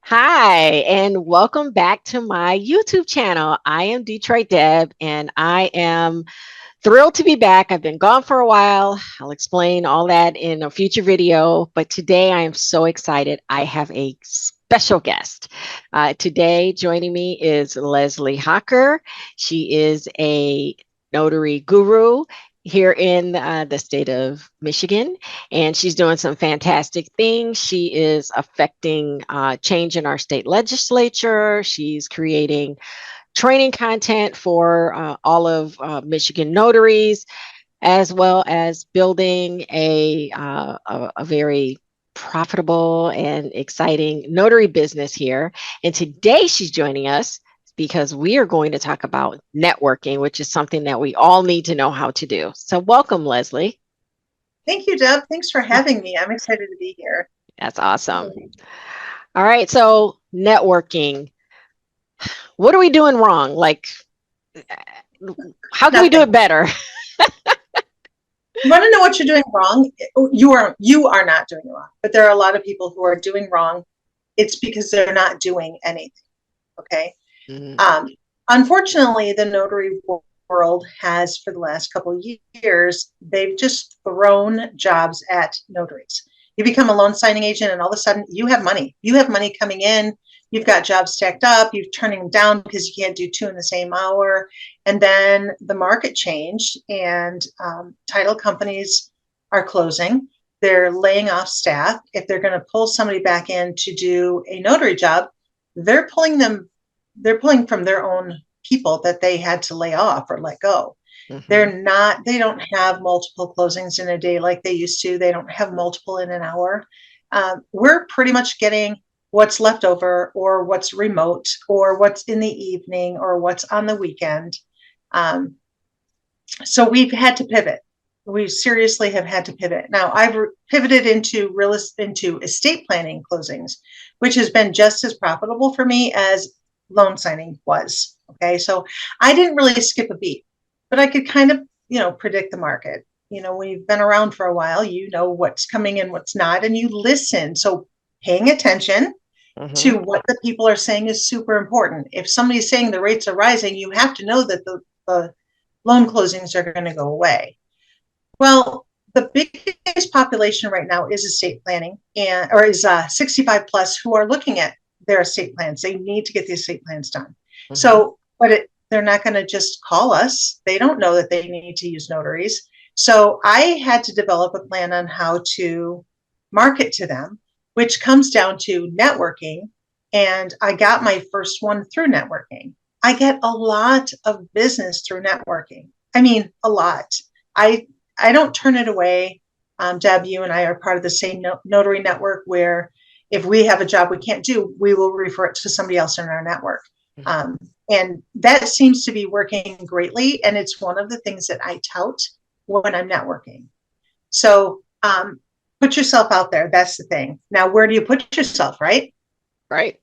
Hi, and welcome back to my YouTube channel. I am Detroit Deb, and I am thrilled to be back. I've been gone for a while. I'll explain all that in a future video, but today I am so excited. I have a special guest. Today, joining me is Leslie Hocker. She is a notary guru here in the state of Michigan, and she's doing some fantastic things. She is affecting change in our state legislature. She's creating training content for all of Michigan notaries, as well as building a very profitable and exciting notary business here. And today she's joining us because we are going to talk about networking, which is something that we all need to know how to do. So, welcome, Leslie. Thank you, Deb. Thanks for having me. I'm excited to be here. That's awesome. All right. So, networking. What are we doing wrong? Like, how can we do it better? You want to know what you're doing wrong? You are not doing wrong, but there are a lot of people who are doing wrong. It's because they're not doing anything. Okay. Mm-hmm. Unfortunately, the notary world has, for the last couple of years, they've just thrown jobs at notaries. You become a loan signing agent, and all of a sudden, you have money. You have money coming in. You've got jobs stacked up. You're turning them down because you can't do two in the same hour. And then the market changed, and title companies are closing. They're laying off staff. If they're going to pull somebody back in to do a notary job, they're pulling from their own people that they had to lay off or let go. Mm-hmm. They don't have multiple closings in a day like they used to. They don't have multiple in an hour. We're pretty much getting what's left over, or what's remote, or what's in the evening, or what's on the weekend. So we've had to pivot. We seriously have had to pivot. Now I've pivoted into estate planning closings, which has been just as profitable for me as loan signing was. Okay. So I didn't really skip a beat, but I could kind of, predict the market. When you've been around for a while, you know what's coming and what's not, and you listen. So paying attention to what the people are saying is super important. If somebody's saying the rates are rising, you have to know that the loan closings are going to go away. Well, the biggest population right now is estate planning, or is 65 plus, who are looking at their estate plans. They need to get the estate plans done. Mm-hmm. So, but they're not going to just call us. They don't know that they need to use notaries. So I had to develop a plan on how to market to them, which comes down to networking. And I got my first one through networking. I get a lot of business through networking. I mean, a lot. I don't turn it away. Deb, you and I are part of the same notary network, where if we have a job we can't do, we will refer it to somebody else in our network. And that seems to be working greatly. And it's one of the things that I tout when I'm networking. So put yourself out there. That's the thing. Now, where do you put yourself, right? Right.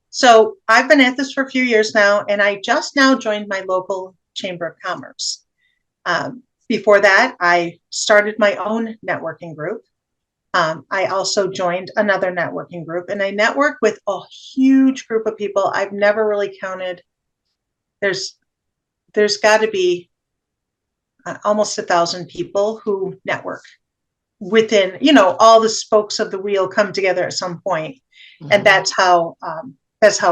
So I've been at this for a few years now, and I just now joined my local Chamber of Commerce. Before that, I started my own networking group. I also joined another networking group, and I network with a huge group of people. I've never really counted. There's got to be almost 1,000 people who network within, all the spokes of the wheel come together at some point. Mm-hmm. And that's how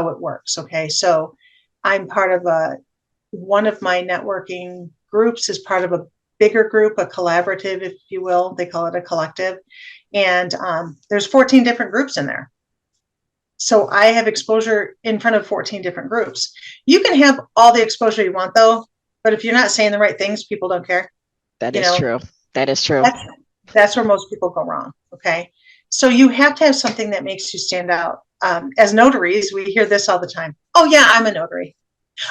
it works. Okay. So I'm part of one of my networking groups is part of a bigger group, a collaborative, if you will. They call it a collective. And there's 14 different groups in there. So I have exposure in front of 14 different groups. You can have all the exposure you want, though, but if you're not saying the right things, people don't care. That is true. That is true. That's where most people go wrong. Okay. So you have to have something that makes you stand out. As notaries, we hear this all the time. Oh, yeah, I'm a notary.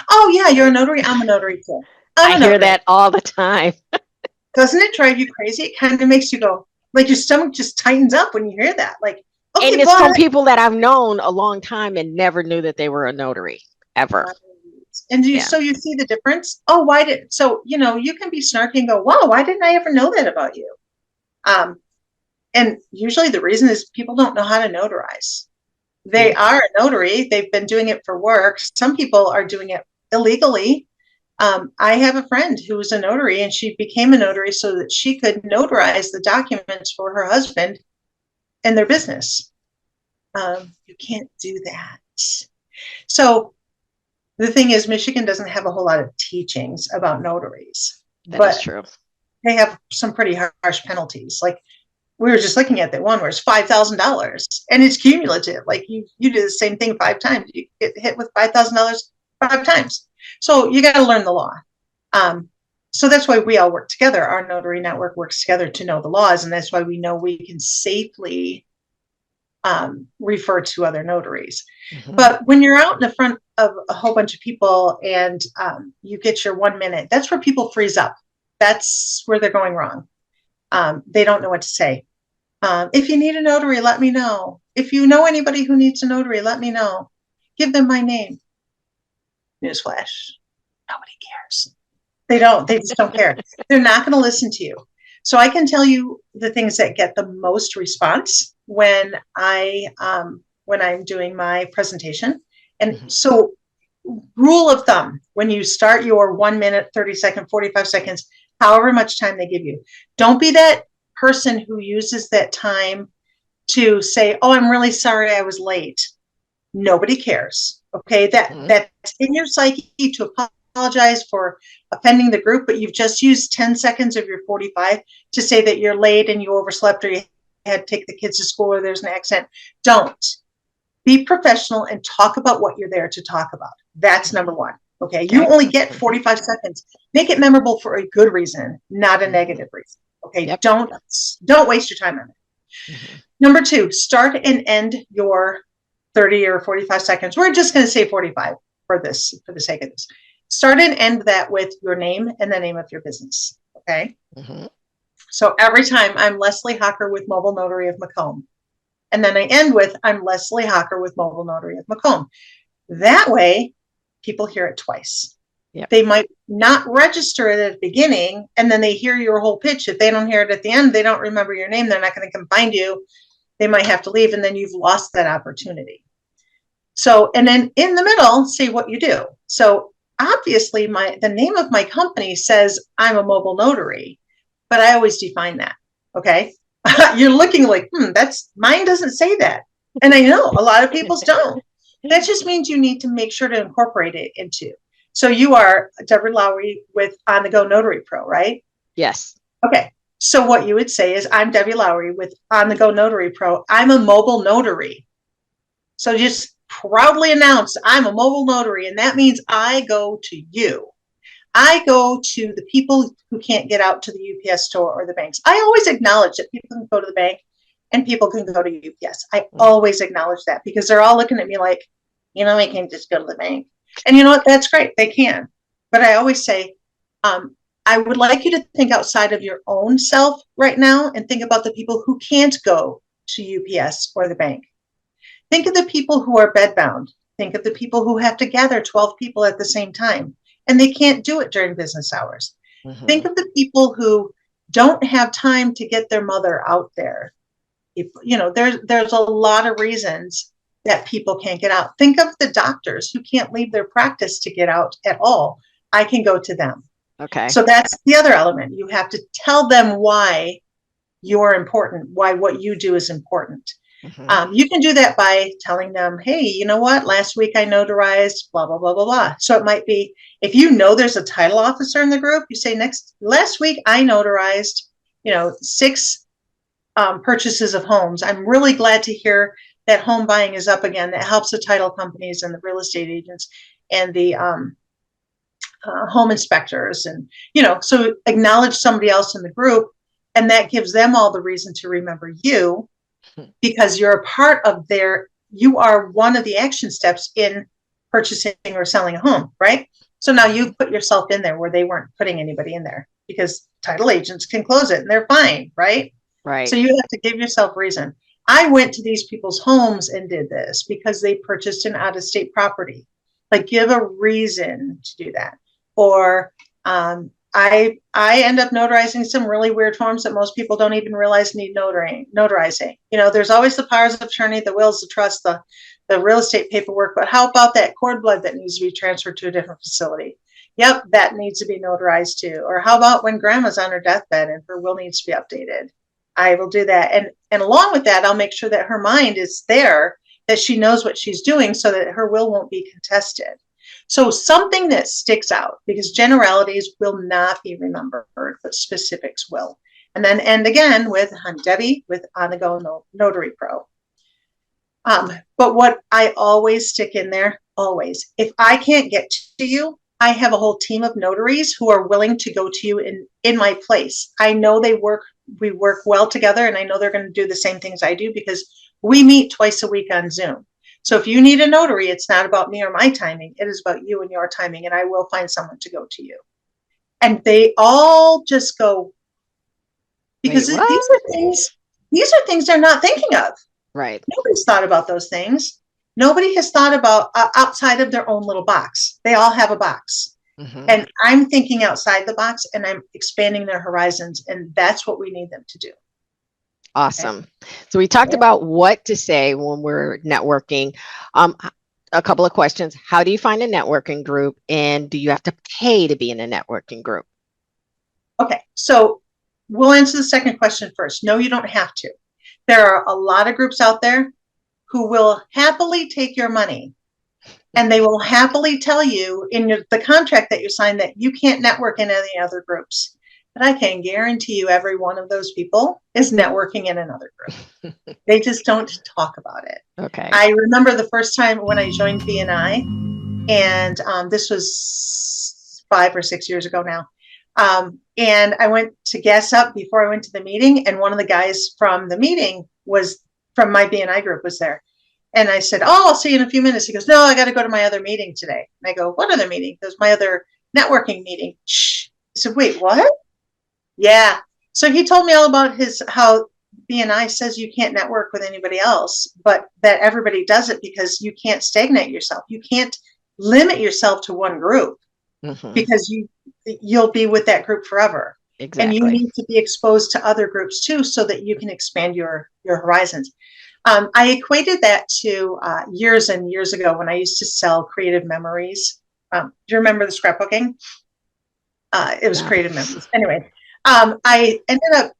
Oh, yeah, you're a notary. I'm a notary too. I hear that all the time. Doesn't it drive you crazy? It kind of makes you go, like your stomach just tightens up when you hear that. Like, okay, and it's from people that I've known a long time and never knew that they were a notary ever. And so you see the difference. Oh, you can be snarky and go, wow, why didn't I ever know that about you? And usually the reason is people don't know how to notarize. They are a notary. They've been doing it for work. Some people are doing it illegally. I have a friend who was a notary, and she became a notary so that she could notarize the documents for her husband and their business. You can't do that. So the thing is, Michigan doesn't have a whole lot of teachings about notaries, That is but true. they have some pretty harsh penalties. Like we were just looking at that one where it's $5,000 and it's cumulative. Like you do the same thing 5 times, you get hit with $5,000 5 times. So you got to learn the law. So that's why we all work together. Our notary network works together to know the laws, and that's why we know we can safely refer to other notaries. Mm-hmm. But when you're out in the front of a whole bunch of people and you get your 1 minute, that's where people freeze up. That's where they're going wrong. They don't know what to say. If you need a notary, let me know. If you know anybody who needs a notary, let me know. Give them my name. Newsflash. Nobody cares. They don't. They just don't care. They're not going to listen to you. So I can tell you the things that get the most response when I'm doing my presentation. And so rule of thumb, when you start your 1 minute, 30 seconds, 45 seconds, however much time they give you, don't be that person who uses that time to say, oh, I'm really sorry I was late. Nobody cares. Okay. That's in your psyche to apologize for offending the group, but you've just used 10 seconds of your 45 to say that you're late and you overslept or you had to take the kids to school or there's an accident. Don't. Be professional and talk about what you're there to talk about. That's number one. Okay. You only get 45 seconds. Make it memorable for a good reason, not a negative reason. Okay. Yep. Don't waste your time on it. Mm-hmm. Number two, start and end your 30 or 45 seconds. We're just going to say 45 for the sake of this. Start and end that with your name and the name of your business. Okay. Mm-hmm. So every time I'm Leslie Hocker with Mobile Notary of Macomb. And then I end with I'm Leslie Hocker with Mobile Notary of Macomb. That way, people hear it twice. Yep. They might not register it at the beginning, and then they hear your whole pitch. If they don't hear it at the end, they don't remember your name. They're not going to come find you. They might have to leave, and then you've lost that opportunity. So, and then in the middle, say what you do. So obviously, the name of my company says I'm a mobile notary, but I always define that. Okay. You're looking like, that's mine doesn't say that. And I know a lot of people's don't. That just means you need to make sure to incorporate it into. So you are Deborah Lowry with On the Go Notary Pro, right? Yes. Okay. So what you would say is I'm Debbie Lowry with On the Go Notary Pro. I'm a mobile notary. So just proudly announce I'm a mobile notary. And that means I go to you. I go to the people who can't get out to the UPS store or the banks. I always acknowledge that people can go to the bank and people can go to UPS. I always acknowledge that because they're all looking at me like, we can't just go to the bank. And you know what? That's great. They can. But I always say, I would like you to think outside of your own self right now and think about the people who can't go to UPS or the bank. Think of the people who are bedbound. Think of the people who have to gather 12 people at the same time. And they can't do it during business hours. Mm-hmm. Think of the people who don't have time to get their mother out there. There's a lot of reasons that people can't get out. Think of the doctors who can't leave their practice to get out at all. I can go to them. Okay. So that's the other element. You have to tell them why you're important, why what you do is important. Mm-hmm. You can do that by telling them, hey, you know what? Last week I notarized blah, blah, blah, blah, blah. So it might be, if you know there's a title officer in the group, you say last week I notarized, 6 purchases of homes. I'm really glad to hear that home buying is up again. That helps the title companies and the real estate agents and the home inspectors. And, so acknowledge somebody else in the group. And that gives them all the reason to remember you. Because you're a part of you are one of the action steps in purchasing or selling a home, right? So now you've put yourself in there where they weren't putting anybody in there because title agents can close it and they're fine, right? Right. So you have to give yourself reason. I went to these people's homes and did this because they purchased an out-of-state property. Like give a reason to do that. Or I end up notarizing some really weird forms that most people don't even realize need notarizing. There's always the powers of attorney, the wills, the trust, the the real estate paperwork, but how about that cord blood that needs to be transferred to a different facility? Yep, that needs to be notarized too. Or how about when grandma's on her deathbed and her will needs to be updated? I will do that. And along with that, I'll make sure that her mind is there, that she knows what she's doing so that her will won't be contested. So something that sticks out, because generalities will not be remembered, but specifics will. And then end again with Debbie with On the Go Notary Pro. But what I always stick in there, always, if I can't get to you, I have a whole team of notaries who are willing to go to you in my place. I know we work well together, and I know they're going to do the same things I do because we meet twice a week on Zoom. So if you need a notary, it's not about me or my timing. It is about you and your timing, and I will find someone to go to you. And they all just go, because Wait, these are things they're not thinking of. right. Nobody's thought about those things. Nobody has thought about outside of their own little box. They all have a box. Mm-hmm. And I'm thinking outside the box, and I'm expanding their horizons. And that's what we need them to do. Awesome. Okay. So we talked about what to say when we're networking. A couple of questions. How do you find a networking group? And do you have to pay to be in a networking group? Okay. So we'll answer the second question first. No, you don't have to. There are a lot of groups out there who will happily take your money, and they will happily tell you in the contract that you sign that you can't network in any other groups. But I can guarantee you every one of those people is networking in another group. They just don't talk about it. Okay. I remember the first time when I joined BNI, and this was 5 or 6 years ago now. And I went to gas up before I went to the meeting, and one of the guys from the meeting was from my BNI group was there. And I said, "Oh, I'll see you in a few minutes." He goes, "No, I got to go to my other meeting today." And I go, "What other meeting?" He goes, "My other networking meeting." Shh. I said, "Wait, what?" Yeah. So he told me all about how BNI says you can't network with anybody else, but that everybody does it because you can't stagnate yourself. You can't limit yourself to one group, because you'll be with that group forever. Exactly. And you need to be exposed to other groups too, so that you can expand your horizons. I equated that to years and years ago when I used to sell creative memories. Do you remember the scrapbooking? It was creative memories. Anyway, I ended up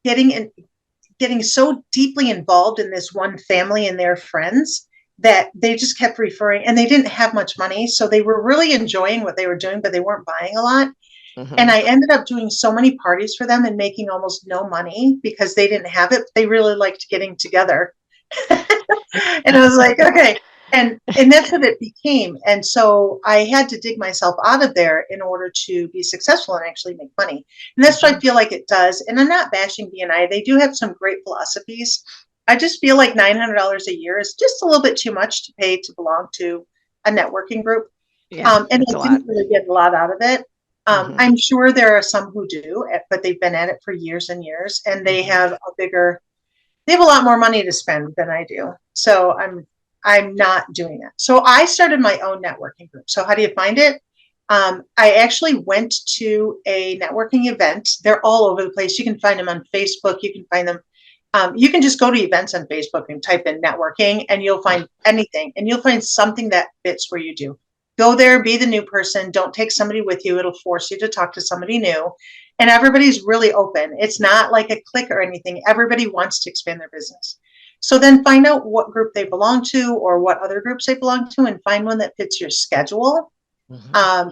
getting so deeply involved in this one family and their friends that they just kept referring, and they didn't have much money. So they were really enjoying what they were doing, but they weren't buying a lot. And I ended up doing so many parties for them and making almost no money because they didn't have it. They really liked getting together. And I was like, okay. And that's what it became. And so I had to dig myself out of there in order to be successful and actually make money. And that's what I feel like it does. And I'm not bashing BNI. They do have some great philosophies. I just feel like $900 a year is just a little bit too much to pay to belong to a networking group. Yeah, and I didn't really get a lot out of it. I'm sure there are some who do, but they've been at it for years and years, and they have they have a lot more money to spend than I do. So I'm not doing that. So I started my own networking group. So how do you find it? I actually went to a networking event. They're all over the place. You can find them on Facebook. You can find them. You can just go to events on Facebook and type in networking, and you'll find anything, and you'll find something that fits where you do. Go there, be the new person. Don't take somebody with you. It'll force you to talk to somebody new. And everybody's really open. It's not like a clique or anything. Everybody wants to expand their business. So then find out what group they belong to or what other groups they belong to, and find one that fits your schedule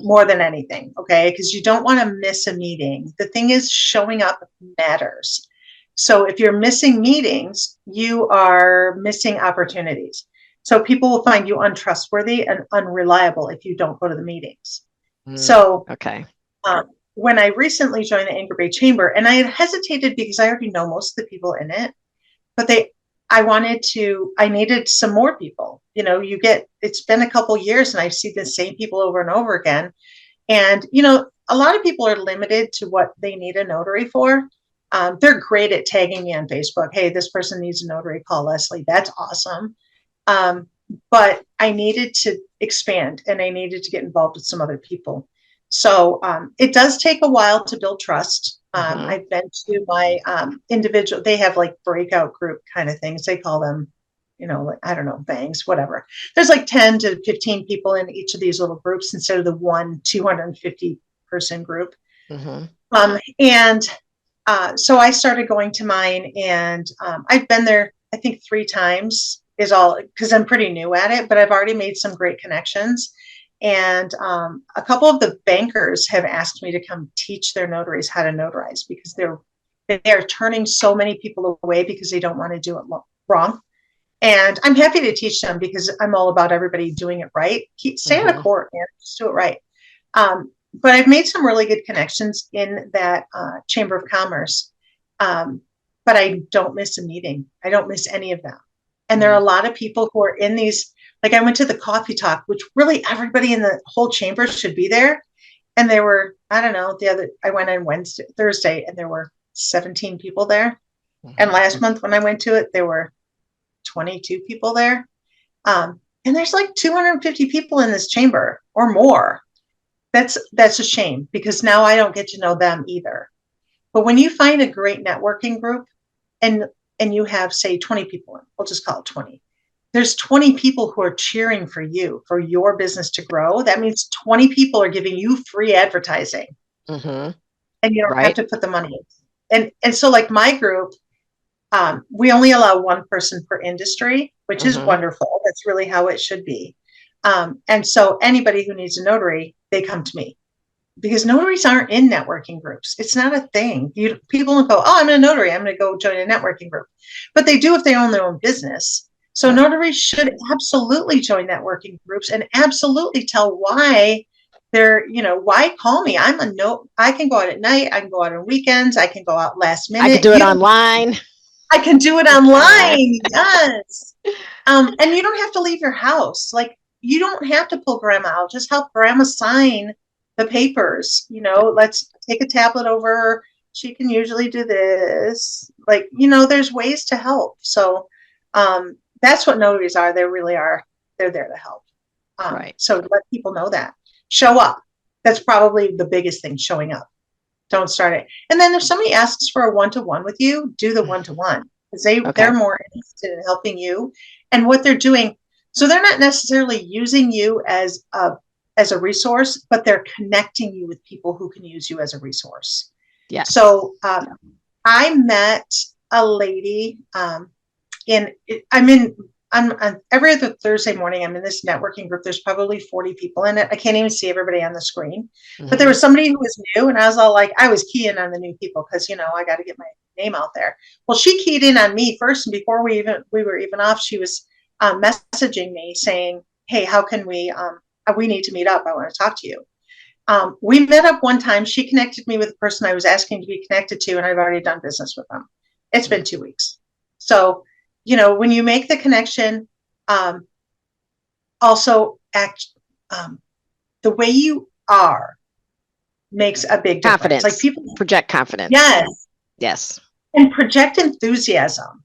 more than anything, okay? Because you don't want to miss a meeting. The thing is, showing up matters. So if you're missing meetings, you are missing opportunities. So people will find you untrustworthy and unreliable if you don't go to the meetings. So when I recently joined the Anchor Bay Chamber, and I had hesitated because I already know most of the people in it, but I needed some more people. You know, it's been a couple years and I see the same people over and over again. And, you know, a lot of people are limited to what they need a notary for. They're great at tagging me on Facebook. Hey, this person needs a notary, call Leslie. That's awesome. But I needed to expand, and I needed to get involved with some other people. So it does take a while to build trust. I've been to my individual, they have like breakout group kind of things. They call them, like, I don't know, bangs, whatever. There's like 10 to 15 people in each of these little groups instead of the one 250 person group. Mm-hmm. And so I started going to mine, and I've been there, I think 3 times is all, because I'm pretty new at it, but I've already made some great connections. And a couple of the bankers have asked me to come teach their notaries how to notarize, because they are turning so many people away because they don't want to do it wrong. And I'm happy to teach them because I'm all about everybody doing it right. Stay out of court, man. Just do it right. But I've made some really good connections in that Chamber of Commerce. But I don't miss a meeting. I don't miss any of them. And there are a lot of people who are in these, like I went to the coffee talk, which really everybody in the whole chamber should be there. And there were, I don't know, I went on Thursday, and there were 17 people there. And last month when I went to it, there were 22 people there. And there's like 250 people in this chamber or more. That's a shame, because now I don't get to know them either. But when you find a great networking group, and you have, say, 20 people, we'll just call it 20. There's 20 people who are cheering for you, for your business to grow. That means 20 people are giving you free advertising, and you don't have to put the money in. And so, like my group, we only allow one person per industry, which is wonderful. That's really how it should be. And so anybody who needs a notary, they come to me, because notaries aren't in networking groups. It's not a thing. People don't go, oh, I'm a notary, I'm going to go join a networking group. But they do if they own their own business. So notaries should absolutely join networking groups, and absolutely tell why why call me? I can go out at night. I can go out on weekends. I can go out last minute. I can do it online. I can do it online. Yes. And you don't have to leave your house. Like, you don't have to pull grandma out. Just help grandma sign the papers. Let's take a tablet over. She can usually do this. Like, there's ways to help. So that's what notaries are. They really are. They're there to help. So let people know that. Show up. That's probably the biggest thing, showing up. Don't start it. And then if somebody asks for a one-to-one with you, do the one-to-one, because they're more interested in helping you and what they're doing. So they're not necessarily using you as a resource, but they're connecting you with people who can use you as a resource. Yeah. So I met a lady I'm every other Thursday morning, I'm in this networking group. There's probably 40 people in it. I can't even see everybody on the screen, but there was somebody who was new, and I was all like, I was keying on the new people, because, I got to get my name out there. Well, she keyed in on me first. And before we were even off, she was messaging me saying, hey, how can we need to meet up. I want to talk to you. We met up one time. She connected me with the person I was asking to be connected to, and I've already done business with them. It's been 2 weeks. So, when you make the connection, also act, the way you are makes a big difference. Confidence. Like, people project confidence. Yes. And project enthusiasm.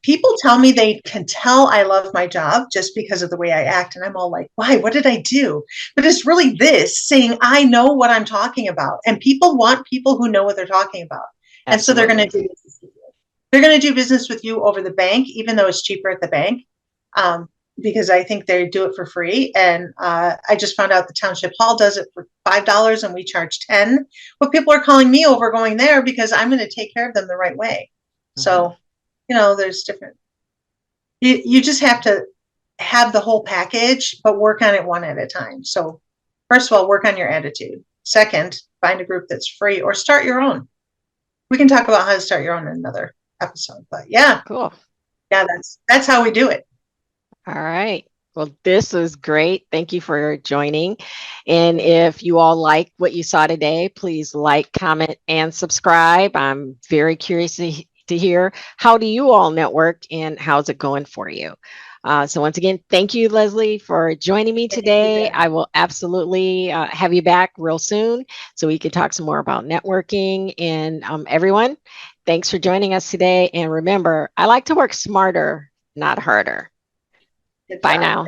People tell me they can tell I love my job just because of the way I act. And I'm all like, why? What did I do? But it's really this, saying, I know what I'm talking about. And people want people who know what they're talking about. Absolutely. And so they're going to do business with you. They're going to do business with you over the bank, even though it's cheaper at the bank, because I think they do it for free. And I just found out the Township Hall does it for $5, and we charge $10. But people are calling me over going there because I'm going to take care of them the right way. So, there's different. You just have to have the whole package, but work on it one at a time. So first of all, work on your attitude. Second, find a group that's free, or start your own. We can talk about how to start your own in another episode, but yeah. Cool. Yeah, that's how we do it. All right. Well, this was great. Thank you for joining. And if you all like what you saw today, please like, comment, and subscribe. I'm very curious to hear, how do you all network, and how's it going for you? So once again, thank you, Leslie, for joining me today. I will absolutely have you back real soon so we can talk some more about networking. And everyone, thanks for joining us today. And remember, I like to work smarter, not harder. Bye now.